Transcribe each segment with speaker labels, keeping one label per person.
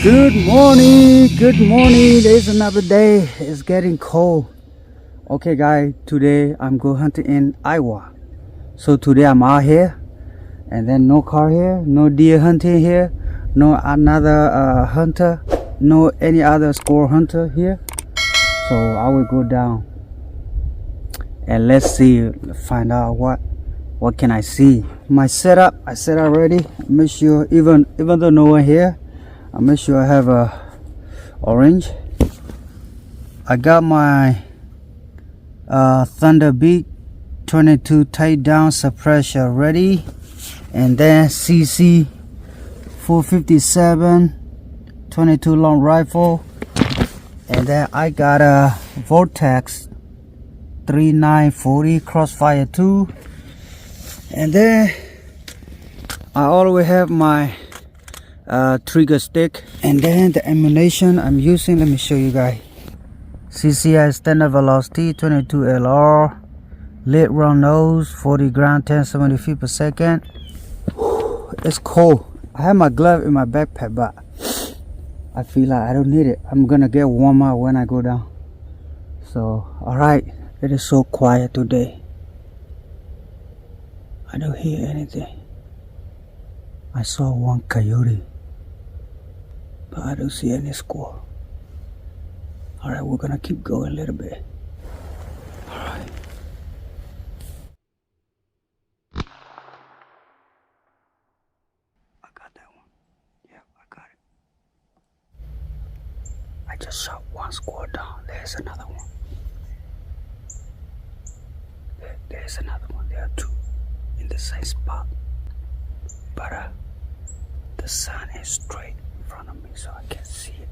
Speaker 1: Good morning, good morning. There's another day. It's getting cold. Okay guys, today I'm go hunting in Iowa. So today I'm out here, and then no car here, no deer hunting here, no another hunter, no any other squirrel hunter here. So I will go down and let's see, find out what can I see. My setup, I set up ready. Make sure even though no one here, I make sure I have a orange. I got my Thunder Beak 22 tight down suppressor ready, and then CC 457 22 long rifle, and then I got a Vortex 3940 Crossfire 2, and then I always have my trigger stick, and then the ammunition I'm using, let me show you guys. CCI standard velocity 22 LR, lit round nose, 40 ground, 1070 feet per second. It's cold. I have my glove in my backpack, but I feel like I don't need it. I'm gonna get warmer when I go down. So alright, it is so quiet today. I don't hear anything. I saw one coyote, but I don't see any squirrel. Alright, we're gonna keep going a little bit. Alright. I got that one. Yeah, I got it. I just shot one squirrel down. There's another one. There's another one. There are two in the same spot. But the sun is straight in front of me, so I can't see it.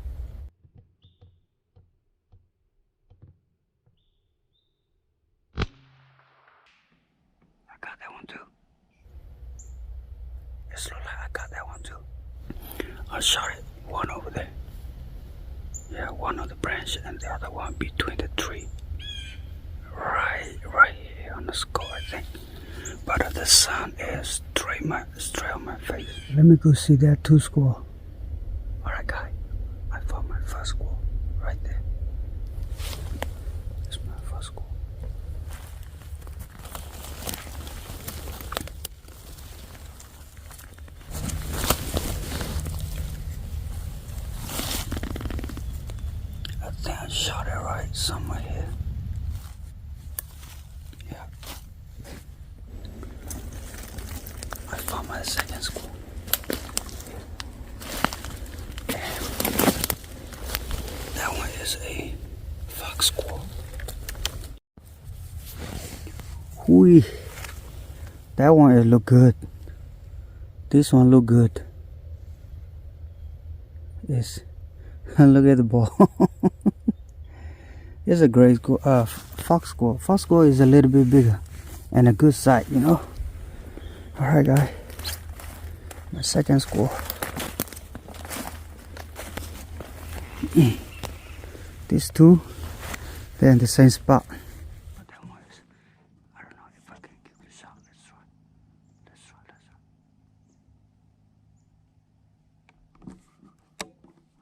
Speaker 1: I got that one too. It looks like I got that one too. I shot it, one over there. Yeah, one on the branch and the other one between the tree. Right here on the skull, I think. But the sun is straight on my face. Let me go see that two squirrel. Alright guys, I found my first squirrel right there. That's my first squirrel. I think I shot it right somewhere here. Yeah. I found my second squirrel. And that one is a fox squirrel. Whee. That one is look good. This one look good. Yes. Look at the ball. It's a great squirrel. Fox squirrel. Fox squirrel is a little bit bigger and a good sight, you know. Alright guys, my second squirrel. These two, they're in the same spot. But that one is, I don't know if I can get this out. Let's try.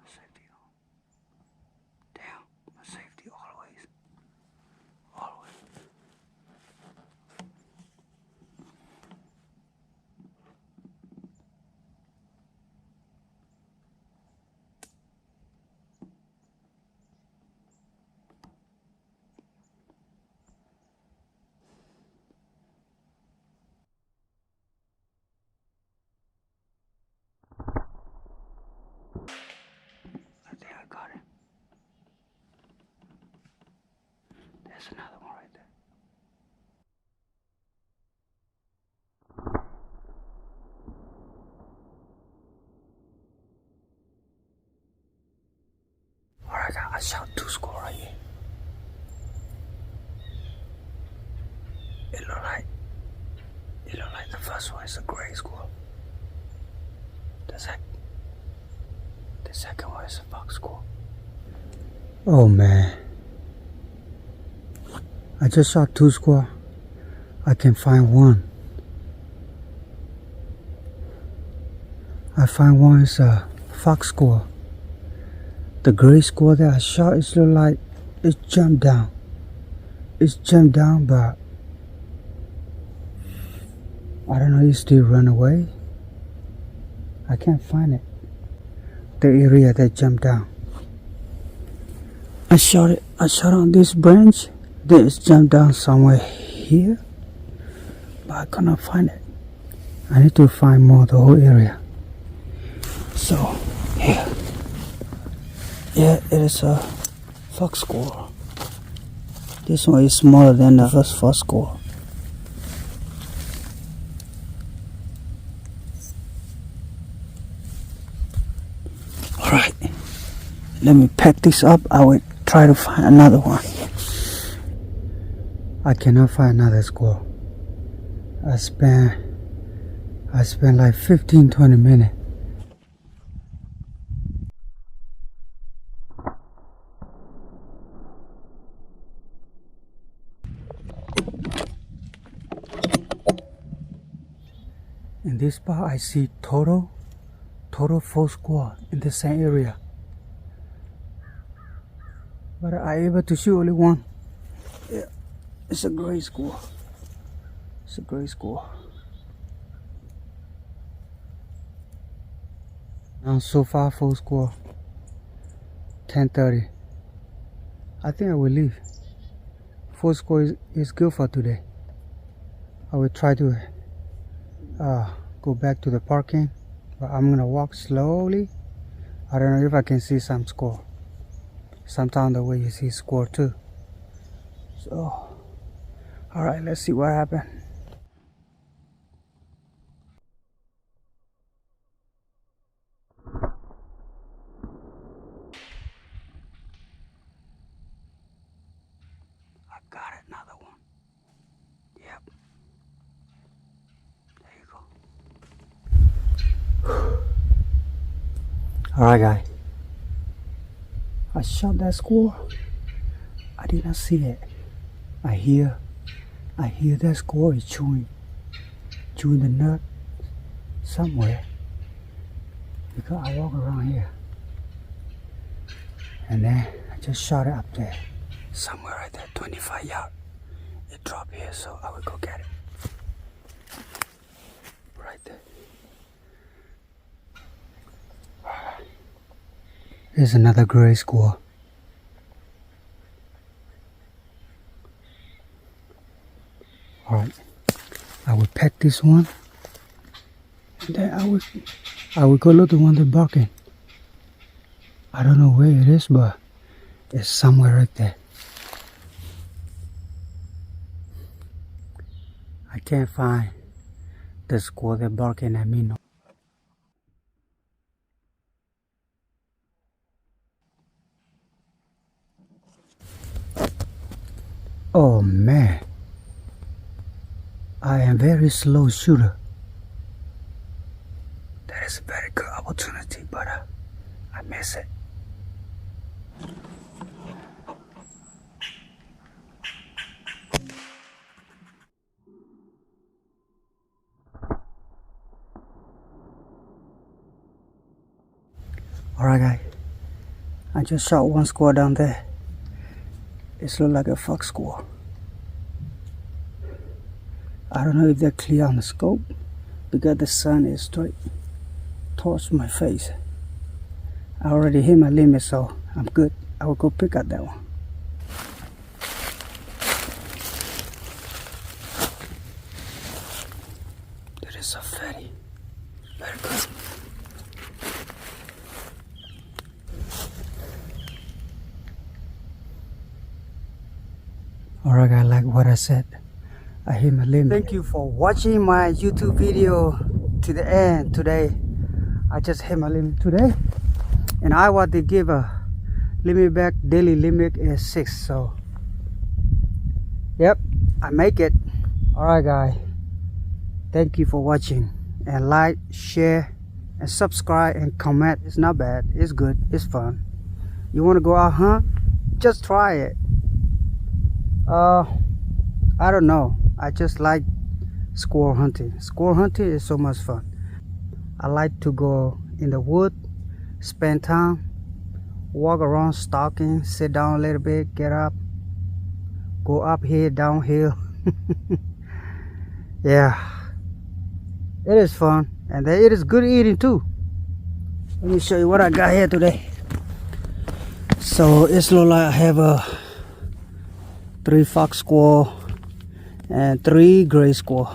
Speaker 1: My safety on. Damn, my safety always. I think I got it. There's another one right there. Alright, I shot two squirrels right here. It look like the first one is a gray squirrel. The second one is a fox squirrel. Oh man, I just shot two squirrels. I can find one. I find one is a fox squirrel. The gray squirrel that I shot is look like it jumped down. It's jumped down, but I don't know, it still run away. I can't find it. The area that jumped down. I shot it on this branch. Then it's jumped down somewhere here, but I cannot find it. I need to find more the whole area. So here, yeah, it is a fox squirrel. This one is smaller than the first fox squirrel. Alright, let me pack this up. I will try to find another one. I cannot find another squirrel. I spent like 15-20 minutes. In this spot I see total 4 squirrels in the same area. But I able to shoot only one. Yeah, it's a gray squirrel. It's a gray squirrel. Now so far 4 squirrel. 10:30. I think I will leave. 4 squirrel is good for today. I will try to go back to the parking, but I'm gonna walk slowly. I don't know if I can see some squirrel. Sometimes the way you see squirrel too. So, alright, let's see what happened. I got it, another one. Yep. There you go. Alright, guys. I shot that squirrel. I did not see it. I hear that squirrel is chewing the nut somewhere, because I walk around here, and then I just shot it up there, somewhere right there, 25 yards. It dropped here, so I will go get it. Right there. Here's another gray squirrel. Alright, I will pack this one, and then I will go look at the one that's barking. I don't know where it is, but it's somewhere right there. I can't find the squirrel that's barking at me. No. Oh man, I am very slow shooter. That is a very good opportunity, but I miss it. Alright guys, I just shot one squirrel down there. It looks like a fox squirrel. I don't know if they're clear on the scope because the sun is straight towards my face. I already hit my limit, so I'm good. I will go pick up that one. That is a fatty. Very good. Alright guys, like what I said, I hit my limit. Thank you for watching my YouTube video to the end today. I just hit my limit today. In Iowa they give a limit back, daily limit is 6, so yep, I make it. Alright guys, thank you for watching, and like, share and subscribe and comment. It's not bad, it's good, it's fun. You want to go out hunt? Just try it. I don't know, I just like squirrel hunting. Squirrel hunting is so much fun. I like to go in the wood, spend time walk around stalking, sit down a little bit, get up, go uphill, downhill. Yeah, it is fun, and then it is good eating too. Let me show you what I got here today. So it's look like I have 3 fox squirrel and 3 gray squirrel.